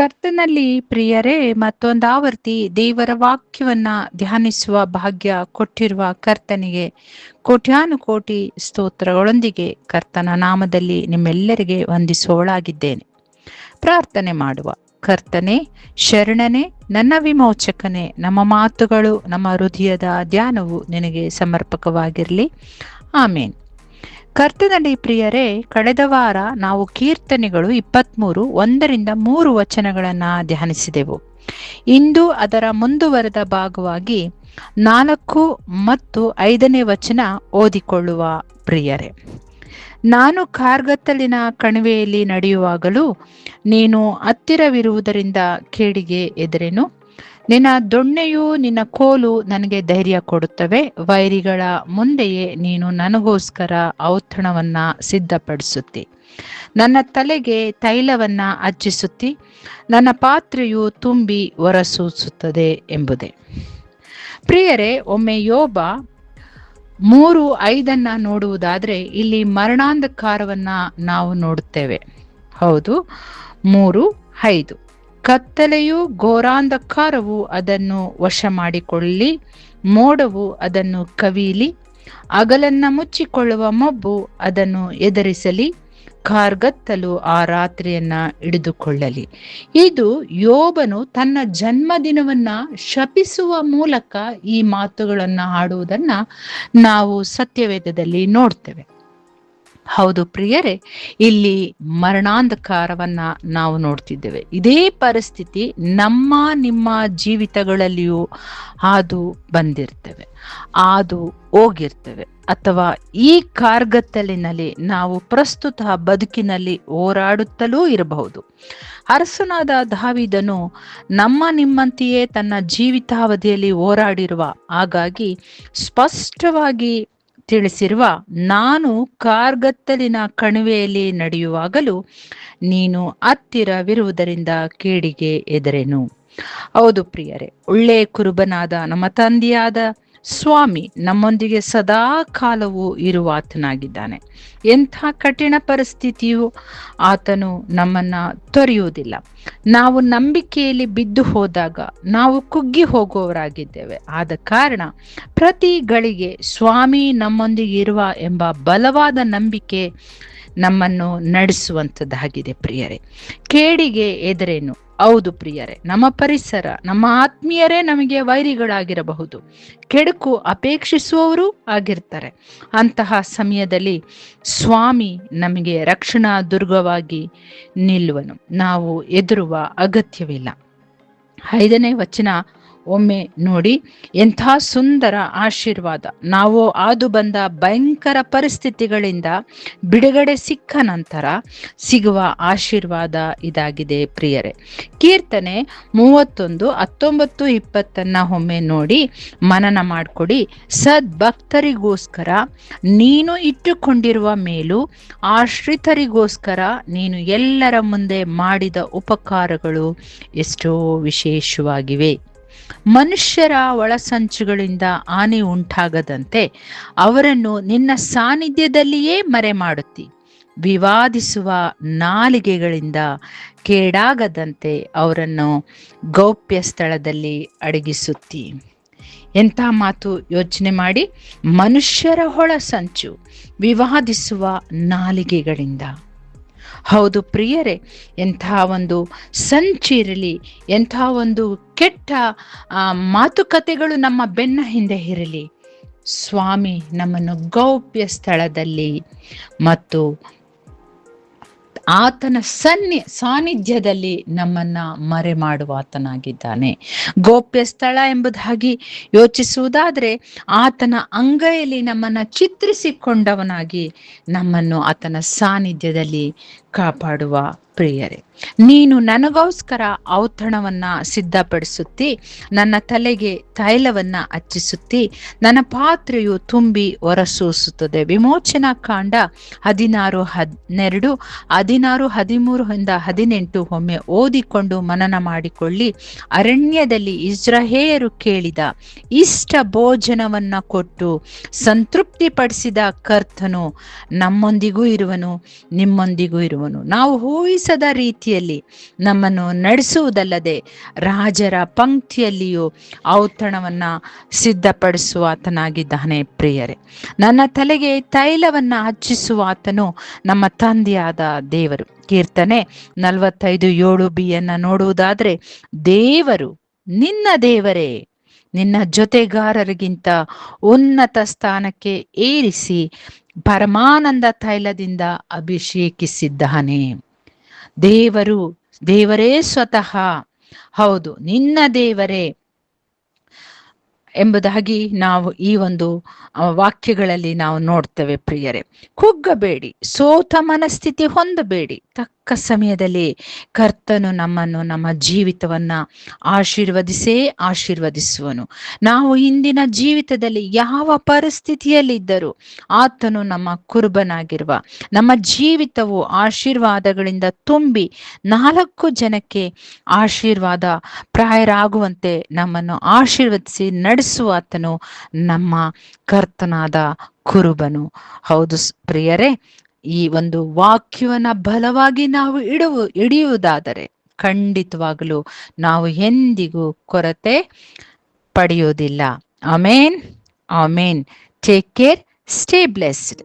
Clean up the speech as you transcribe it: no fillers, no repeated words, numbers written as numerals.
ಕರ್ತನಲ್ಲಿ ಪ್ರಿಯರೇ, ಮತ್ತೊಂದು ಆವರ್ತಿ ದೇವರ ವಾಕ್ಯವನ್ನ ಧ್ಯಾನಿಸುವ ಭಾಗ್ಯ ಕೊಟ್ಟಿರುವ ಕರ್ತನಿಗೆ ಕೋಟ್ಯಾನುಕೋಟಿ ಸ್ತೋತ್ರಗಳೊಂದಿಗೆ ಕರ್ತನ ನಾಮದಲ್ಲಿ ನಿಮ್ಮೆಲ್ಲರಿಗೆ ವಂದಿಸುವವಳಾಗಿದ್ದೇನೆ. ಪ್ರಾರ್ಥನೆ ಮಾಡುವ. ಕರ್ತನೆ, ಶರಣನೆ, ನನ್ನ ವಿಮೋಚಕನೇ, ನಮ್ಮ ಮಾತುಗಳು, ನಮ್ಮ ಹೃದಯದ ಧ್ಯಾನವು ನಿನಗೆ ಸಮರ್ಪಕವಾಗಿರಲಿ. ಆಮೇನ್. ಕರ್ತನಲ್ಲಿ ಪ್ರಿಯರೇ, ಕಳೆದ ವಾರ ನಾವು ಕೀರ್ತನೆಗಳು 23 ವಚನಗಳನ್ನು ಧ್ಯಾನಿಸಿದೆವು. ಇಂದು ಅದರ ಮುಂದುವರೆದ ಭಾಗವಾಗಿ 4 ಮತ್ತು 5ನೇ ವಚನ ಓದಿಕೊಳ್ಳುವ. ಪ್ರಿಯರೇ, ನಾನು ಕಾರ್ಗತ್ತಲಿನ ಕಣಿವೆಯಲ್ಲಿ ನಡೆಯುವಾಗಲೂ ನೀನು ಹತ್ತಿರವಿರುವುದರಿಂದ ಕೇಡಿಗೆ ಎದುರೆನು. ನಿನ್ನ ದೊಣ್ಣೆಯೂ ನಿನ್ನ ಕೋಲು ನನಗೆ ಧೈರ್ಯ ಕೊಡುತ್ತವೆ. ವೈರಿಗಳ ಮುಂದೆಯೇ ನೀನು ನನಗೋಸ್ಕರ ಔತಣವನ್ನ ಸಿದ್ಧಪಡಿಸುತ್ತಿ, ನನ್ನ ತಲೆಗೆ ತೈಲವನ್ನ ಹಚ್ಚಿಸುತ್ತಿ, ನನ್ನ ಪಾತ್ರೆಯು ತುಂಬಿ ಹೊರಸೂಸುತ್ತದೆ ಎಂಬುದೇ. ಪ್ರಿಯರೇ, ಒಮ್ಮೆ ಯೋಬ 3:5 ನೋಡುವುದಾದ್ರೆ ಇಲ್ಲಿ ಮರಣಾಂಧಕಾರವನ್ನ ನಾವು ನೋಡುತ್ತೇವೆ. ಹೌದು, 3:5. ಕತ್ತಲೆಯು ಘೋರಾಂಧಕಾರವು ಅದನ್ನು ವಶ ಮಾಡಿಕೊಳ್ಳಿ, ಮೋಡವು ಅದನ್ನು ಕವಿಯಲಿ, ಹಗಲನ್ನ ಮುಚ್ಚಿಕೊಳ್ಳುವ ಮೊಬ್ಬು ಅದನ್ನು ಎದುರಿಸಲಿ, ಕಾರ್ಗತ್ತಲು ಆ ರಾತ್ರಿಯನ್ನ ಹಿಡಿದುಕೊಳ್ಳಲಿ. ಇದು ಯೋಬನು ತನ್ನ ಜನ್ಮದಿನವನ್ನ ಶಪಿಸುವ ಮೂಲಕ ಈ ಮಾತುಗಳನ್ನ ಆಡುವುದನ್ನ ನಾವು ಸತ್ಯವೇದದಲ್ಲಿ ನೋಡ್ತೇವೆ. ಹೌದು ಪ್ರಿಯರೇ, ಇಲ್ಲಿ ಮರಣಾಂಧಕಾರವನ್ನ ನಾವು ನೋಡ್ತಿದ್ದೇವೆ. ಇದೇ ಪರಿಸ್ಥಿತಿ ನಮ್ಮ ನಿಮ್ಮ ಜೀವಿತಗಳಲ್ಲಿಯೂ ಹಾದು ಬಂದಿರ್ತೇವೆ, ಹಾದು ಹೋಗಿರ್ತೇವೆ. ಅಥವಾ ಈ ಕಾರ್ಗತ್ತಲಿನಲ್ಲಿ ನಾವು ಪ್ರಸ್ತುತ ಬದುಕಿನಲ್ಲಿ ಹೋರಾಡುತ್ತಲೂ ಇರಬಹುದು. ಅರಸನಾದ ದಾವೀದನು ನಮ್ಮ ನಿಮ್ಮಂತೆಯೇ ತನ್ನ ಜೀವಿತಾವಧಿಯಲ್ಲಿ ಹೋರಾಡಿರುವ, ಹಾಗಾಗಿ ಸ್ಪಷ್ಟವಾಗಿ ತಿಳಿಸಿರುವ, ನಾನು ಕಾರ್ಗತ್ತಲಿನ ಕಣಿವೆಯಲ್ಲಿ ನಡೆಯುವಾಗಲೂ ನೀನು ಹತ್ತಿರವಿರುವುದರಿಂದ ಕೇಡಿಗೆ ಎದುರೆನು. ಹೌದು ಪ್ರಿಯರೇ, ಒಳ್ಳೆಯ ಕುರುಬನಾದ ನಮ್ಮ ತಂದೆಯಾದ ಸ್ವಾಮಿ ನಮ್ಮೊಂದಿಗೆ ಸದಾ ಕಾಲವೂ ಇರುವ ಆತನಾಗಿದ್ದಾನೆ. ಎಂಥ ಕಠಿಣ ಪರಿಸ್ಥಿತಿಯು ಆತನು ನಮ್ಮನ್ನ ತೊರೆಯುವುದಿಲ್ಲ. ನಾವು ನಂಬಿಕೆಯಲ್ಲಿ ಬಿದ್ದು ಹೋದಾಗ ನಾವು ಕುಗ್ಗಿ ಹೋಗುವವರಾಗಿದ್ದೇವೆ. ಆದ ಕಾರಣ ಪ್ರತಿ ಗಳಿಗೆ ಸ್ವಾಮಿ ನಮ್ಮೊಂದಿಗೆ ಇರುವ ಎಂಬ ಬಲವಾದ ನಂಬಿಕೆ ನಮ್ಮನ್ನು ನಡೆಸುವಂಥದ್ದಾಗಿದೆ. ಪ್ರಿಯರೇ, ಕೇಡಿಗೆ ಎದುರೇನು? ಹೌದು ಪ್ರಿಯರೇ, ನಮ್ಮ ಪರಿಸರ, ನಮ್ಮ ಆತ್ಮೀಯರೇ ನಮಗೆ ವೈರಿಗಳಾಗಿರಬಹುದು, ಕೆಡುಕು ಅಪೇಕ್ಷಿಸುವವರು ಆಗಿರ್ತಾರೆ. ಅಂತಹ ಸಮಯದಲ್ಲಿ ಸ್ವಾಮಿ ನಮಗೆ ರಕ್ಷಣಾ ದುರ್ಗವಾಗಿ ನಿಲ್ಲುವನು. ನಾವು ಹೆದರುವ ಅಗತ್ಯವಿಲ್ಲ. 5ನೇ ವಚನ ಒಮ್ಮೆ ನೋಡಿ, ಎಂಥ ಸುಂದರ ಆಶೀರ್ವಾದ. ನಾವು ಹಾದು ಬಂದ ಭಯಂಕರ ಪರಿಸ್ಥಿತಿಗಳಿಂದ ಬಿಡುಗಡೆ ಸಿಕ್ಕ ನಂತರ ಸಿಗುವ ಆಶೀರ್ವಾದ ಇದಾಗಿದೆ ಪ್ರಿಯರೇ. ಕೀರ್ತನೆ 31, 19, 20 ಒಮ್ಮೆ ನೋಡಿ ಮನನ ಮಾಡಿಕೊಡಿ. ಸದ್ಭಕ್ತರಿಗೋಸ್ಕರ ನೀನು ಇಟ್ಟುಕೊಂಡಿರುವ ಮೇಲೂ ಆಶ್ರಿತರಿಗೋಸ್ಕರ ನೀನು ಎಲ್ಲರ ಮುಂದೆ ಮಾಡಿದ ಉಪಕಾರಗಳು ಎಷ್ಟೋ ವಿಶೇಷವಾಗಿವೆ. ಮನುಷ್ಯರ ಒಳಸಂಚುಗಳಿಂದ ಹಾನಿ ಉಂಟಾಗದಂತೆ ಅವರನ್ನು ನಿನ್ನ ಸಾನ್ನಿಧ್ಯದಲ್ಲಿಯೇ ಮರೆ ಮಾಡುತ್ತಿ. ವಿವಾದಿಸುವ ನಾಲಿಗೆಗಳಿಂದ ಕೇಡಾಗದಂತೆ ಅವರನ್ನು ಗೌಪ್ಯ ಸ್ಥಳದಲ್ಲಿ ಅಡಗಿಸುತ್ತಿ. ಎಂಥ ಮಾತು ಯೋಚನೆ ಮಾಡಿ. ಮನುಷ್ಯರ ಒಳಸಂಚು, ವಿವಾದಿಸುವ ನಾಲಿಗೆಗಳಿಂದ. ಹೌದು ಪ್ರಿಯರೇ, ಎಂಥ ಒಂದು ಸಂಚಿರಲಿ, ಎಂಥ ಒಂದು ಕೆಟ್ಟ ಮಾತುಕತೆಗಳು ನಮ್ಮ ಬೆನ್ನ ಹಿಂದೆ ಇರಲಿ, ಸ್ವಾಮಿ ನಮ್ಮನ್ನು ಗೌಪ್ಯ ಸ್ಥಳದಲ್ಲಿ ಮತ್ತು ಆತನ ಸಾನ್ನಿಧ್ಯದಲ್ಲಿ ನಮ್ಮನ್ನ ಮರೆ ಮಾಡುವ ಆತನಾಗಿದ್ದಾನೆ. ಗೌಪ್ಯ ಸ್ಥಳ ಎಂಬುದಾಗಿ ಯೋಚಿಸುವುದಾದ್ರೆ ಆತನ ಅಂಗೈಯಲ್ಲಿ ನಮ್ಮನ್ನ ಚಿತ್ರಿಸಿಕೊಂಡವನಾಗಿ ನಮ್ಮನ್ನು ಆತನ ಸಾನ್ನಿಧ್ಯದಲ್ಲಿ ಕಾಪಾಡುವ ಪ್ರಿಯರೇ. ನೀನು ನನಗೋಸ್ಕರ ಔತಣವನ್ನ ಸಿದ್ಧಪಡಿಸುತ್ತಿ, ನನ್ನ ತಲೆಗೆ ತೈಲವನ್ನ ಹಚ್ಚಿಸುತ್ತಿ, ನನ್ನ ಪಾತ್ರೆಯು ತುಂಬಿ ಹೊರಸೂಸುತ್ತದೆ. ವಿಮೋಚನಾ ಕಾಂಡ 16:12, 16:13-18 ಒಮ್ಮೆ ಓದಿಕೊಂಡು ಮನನ ಮಾಡಿಕೊಳ್ಳಿ. ಅರಣ್ಯದಲ್ಲಿ ಇಸ್ರಾಯೇಲರು ಕೇಳಿದ ಇಷ್ಟ ಭೋಜನವನ್ನ ಕೊಟ್ಟು ಸಂತೃಪ್ತಿಪಡಿಸಿದ ಕರ್ತನು ನಮ್ಮೊಂದಿಗೂ ಇರುವನು, ನಿಮ್ಮೊಂದಿಗೂ ಇರುವನು. ಮಾಡುವವನು. ನಾವು ಊಹಿಸದ ರೀತಿಯಲ್ಲಿ ನಮ್ಮನ್ನು ನಡೆಸುವುದಲ್ಲದೆ ರಾಜರ ಪಂಕ್ತಿಯಲ್ಲಿಯೂ ಔತಣವನ್ನ ಸಿದ್ಧಪಡಿಸುವ ಆತನಾಗಿದ್ದಾನೆ ಪ್ರಿಯರೇ. ನನ್ನ ತಲೆಗೆ ತೈಲವನ್ನ ಹಚ್ಚಿಸುವ ಆತನು ನಮ್ಮ ತಂದೆಯಾದ ದೇವರು. ಕೀರ್ತನೆ 45:7b ನೋಡುವುದಾದ್ರೆ, ದೇವರು ನಿನ್ನ ದೇವರೇ ನಿನ್ನ ಜೊತೆಗಾರರಿಗಿಂತ ಉನ್ನತ ಸ್ಥಾನಕ್ಕೆ ಏರಿಸಿ ಪರಮಾನಂದ ತೈಲದಿಂದ ಅಭಿಷೇಕಿಸಿದ್ದಾನೆ. ದೇವರೇ ಸ್ವತಃ, ಹೌದು ನಿನ್ನ ದೇವರೇ ಎಂಬುದಾಗಿ ನಾವು ಈ ಒಂದು ವಾಕ್ಯಗಳಲ್ಲಿ ನಾವು ನೋಡ್ತೇವೆ ಪ್ರಿಯರೇ. ಕುಗ್ಗಬೇಡಿ, ಸೋತ ಮನಸ್ಥಿತಿ ಹೊಂದಬೇಡಿ. ತಕ್ಕ ಸಮಯದಲ್ಲಿ ಕರ್ತನು ನಮ್ಮನ್ನು, ನಮ್ಮ ಜೀವಿತವನ್ನ ಆಶೀರ್ವದಿಸುವನು. ನಾವು ಇಂದಿನ ಜೀವಿತದಲ್ಲಿ ಯಾವ ಪರಿಸ್ಥಿತಿಯಲ್ಲಿದ್ದರೂ ಆತನು ನಮ್ಮ ಕುರುಬನಾಗಿರುವ, ನಮ್ಮ ಜೀವಿತವು ಆಶೀರ್ವಾದಗಳಿಂದ ತುಂಬಿ 4 ಜನಕ್ಕೆ ಆಶೀರ್ವಾದ ಪ್ರಾಯರಾಗುವಂತೆ ನಮ್ಮನ್ನು ಆಶೀರ್ವದಿಸಿ ನಡೆಸುವ ಆತನು ನಮ್ಮ ಕರ್ತನಾದ ಕುರುಬನು. ಹೌದು ಪ್ರಿಯರೇ, ಈ ಒಂದು ವಾಕ್ಯವನ್ನ ಬಲವಾಗಿ ನಾವು ಹಿಡಿಯುವುದಾದರೆ ಖಂಡಿತವಾಗಲೂ ನಾವು ಎಂದಿಗೂ ಕೊರತೆ ಪಡೆಯೋದಿಲ್ಲ. Amen, amen. Take care, stay blessed.